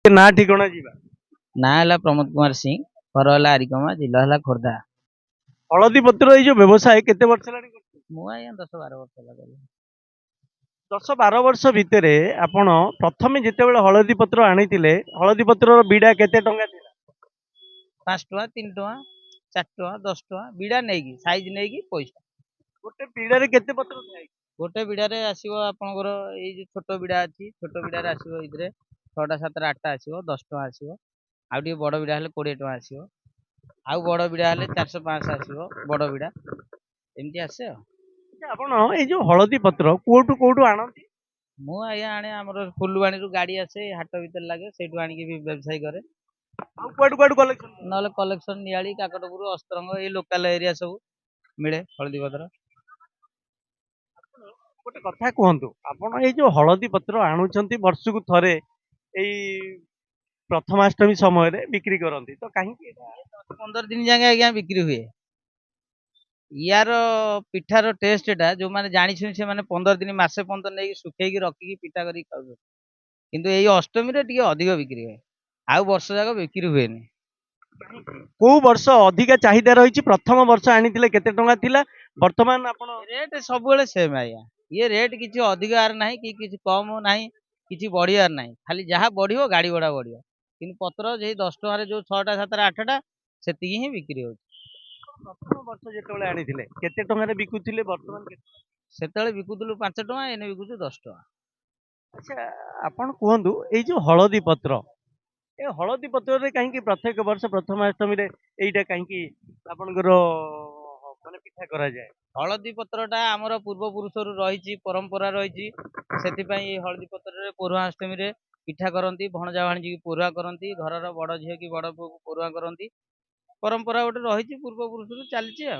ନା ଠିକଣା ଯିବା। ना है प्रमोद कुमार सिंह घर है आरिकमा जिला है खोर्धा। हलदी पत्र ये जो व्यवसाय केते वर्ष हेलानी करछन? मु आज्ञा 10-12 वर्ष लगे 10-12 वर्ष भितरे आपण प्रथमे जेतेबेले हलदी पत्र आनिथिले हलदी पत्रर बिडा केते टंका थिला? 5 टका 3 टका 4 टका 10 टका बिड़ा नहीं साइज नहीं पैसा। गोटे बिडारे केते पत्र थाए? गोटे बिड़ारे आसीबो आपनकर एई जे छोटो बिड़ा अछि छोटो बिड़ारे आसीबो इधरे 6टा 7टा 8टा आसीबो 10 टका आसीबो। आउ टिके बड़ बिड़ा हेले 20 टका आसीबो। आउ बड़ बिड़ा हेले 400 500 आसीबो बड़ बिड़ा एमती आसे आ। आपण ए जो हलदी पत्र कोठू कोठू आनंती? मु आज्ञा आने हमर फुलवाणी रु गाड़ी आसे हाट भीतर लागे सेठु आनिके भी व्यवसाय करे। आउ कुआडू कुआडू कलेक्शन? नहले कलेक्शन नियाली काकटपुर अस्त्रंग ए लोकल एरिया सब मिले हळदी पत्र। गोटे कथा कहतु आपण ए जो हलदी पत्र आणुचंती वर्षकु थरे एई प्रथमाष्टमी समय रे बिक्री करंती तो काहे कि 15 दिन जाके आज्ञा बिक्री हुए। यार पिठार टेस्टा जो मैंने जानी से मैंने 15 दिन मसे 15 नहीं सुखेक रखिकी पिठा कर खाऊ किंतु यही अष्टमी रे टिके अधिक बिक्री हुए आउ वर्ष जाक बिक्री हुए को वर्ष अधिका चाहिदा रही प्रथम वर्ष आनिथिले केते टंका थिला वर्तमान आपण रेट सब सेम आज्ञा ये रेट किसी अधिक आर ना कि किसी कम ना कि बढ़ियार ना खाली जहाँ बढ़ो गाड़ी भड़ा बढ़ो कि पत्र जे 10 टकर जो 6टा 7टा 8टा से ही बिक्री हो। प्रथम वर्ष जेतेबेले आनिथिले केते टंका रे बिकुथिले वर्तमान केते? सेतेबेले बिकुथुलु 5 टका एने बिकुछु 10 टका। अच्छा आपण कहंतु ए जो हलदी पत्र ए हलदी पत्र रे काहे कि प्रत्येक वर्ष प्रथमाष्टमी रे एइटा काहे कि आपनकर माने पिठा करा जाए? हलदी पत्रटा आमर पूर्व पुरुष रही परंपरा रही हलदी पत्र पौर्वाष्टमी रे पिठा करती भणजा भाणी की पौरुआ करती घर बड़ झील की बड़ पुओ को पौरुआ करती परंपरा गोटे रही पूर्व पुरुष चलती आ।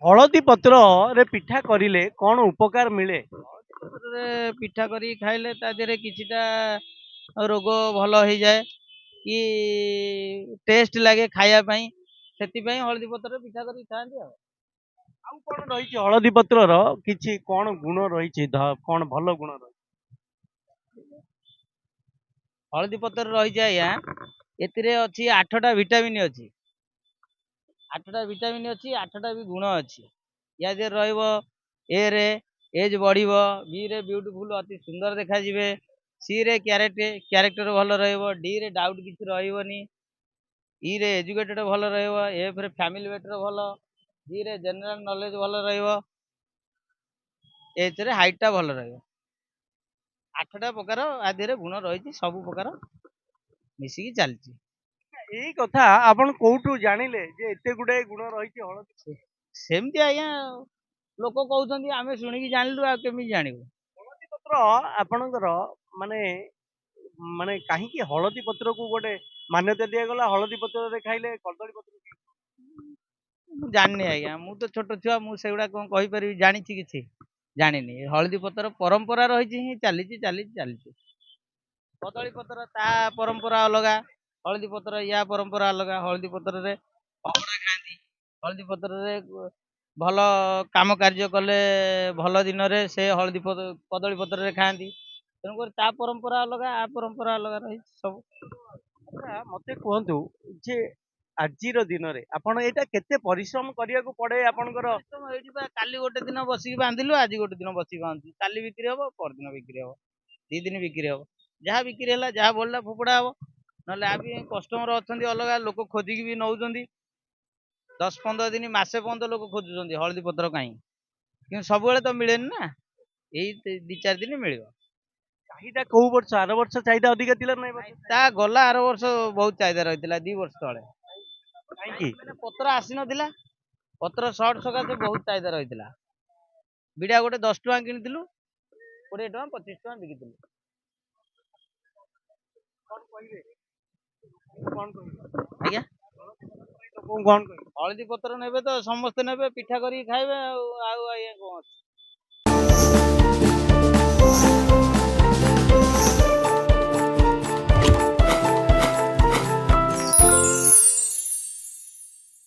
हलदी पत्र रे पिठा करिले कौन उपकार मिले? पिठा करी खाइले ता देहरे किछिटा रोग भल हो जाए कि टेस्ट लगे खाया पई सेति हलदी पत्र पिठा करी खाआंती आ। आउ कौन रही हलदी पत्र रो किछि कौन गुण रही कौन भल गुण रही? हलदी पत्र रही आज्ञा एतिरे अछि 8टा विटामिन अछि 8टा विटामिन अछि 8टा भी गुण अछि या जे रहइबो ए रे एज बढ़िबो बी रे ब्यूटीफुल अति सुंदर देखा जिवे सी रे कैरेक्टर भल रहइबो डी रे डाउट किछि रहइबोनी ई रे एजुकेटेड भल रहइबो एफ रे फैमिली बेटर भल जी रे जनरल नॉलेज भल रहइबो एच रे हाइट टा भल रहइबो 8टा प्रकार आदिरे गुण रही सब प्रकार मिसिकी चलती। एई कथा आपण कोठू जानिले जे एते गुडे गुण रही हलदी? सेमती आज्ञा लोक कहउछंती आमे सुनिकी जानिलु आ केमि जानिबु। हलदी पत्र आपणकर माने माने काहे कि हलदी पत्र को गोटे मान्यता दिया गला हलदी पत्र रे खाइले कदली पत्र मु जानिनी आज्ञा मु तो छोट छुआ मु सेगुडा कोन कहि परिबि जानिछि किछि जानिनी हलदी पत्र परंपरा रही ही चलीछि चलीछि चलीछि कदली पत्र ता परंपरा अलगा हलदी पत्र या परंपरा अलगा हलदी पत्र रे अवड़ा खाआंती हलदी पत्र रे भल काम कार्य कले भल दिन रे से हलदी पत्र कदली पत्र रे खाआंती तेणुकर ता परंपरा अलगा आ परंपरा अलगा रही सब। अच्छा मते कहंतु जे आजिर दिन रे आपण एटा केते परिश्रम करिया को पड़े आपनकर? काली गोटे दिन बसिक बांधिलु आज गोटे दिन बसिक बांधु काली बिक्री हम पर दिन बिक्री हम 2 दिन बिक्री हम जहाँ बिक्री है जहाँ बढ़ला फोपड़ा हम ना आ कस्टमर अच्छा अलग लोक खोजिकी भी नौकरी 10-15 दिन मसे पर्यंत लोक खोजुंट हलदी पत्र कहीं कि सब तो मिले ना यही 2-4 दिन मिल चाहिदा को वर्ष आर वर्ष चाहिदा अधिका थिला नै ता गला आर वर्ष बहुत चाहिदा रही 2 वर्ष तले काहे कि पत्र आसी नथिला पत्र सर्ट सकाशे बहुत चाहिदा रही बिड़ा गोटे 10 टका किनिलु 20 टका 25 टका बिकिलु। कौन कहिबे कौन कहिबे आज्ञा कौन कहिबे हलदी पत्र नेबे तो समस्ते नेबे पिठा करी खाइबे आउ आज्ञा कौन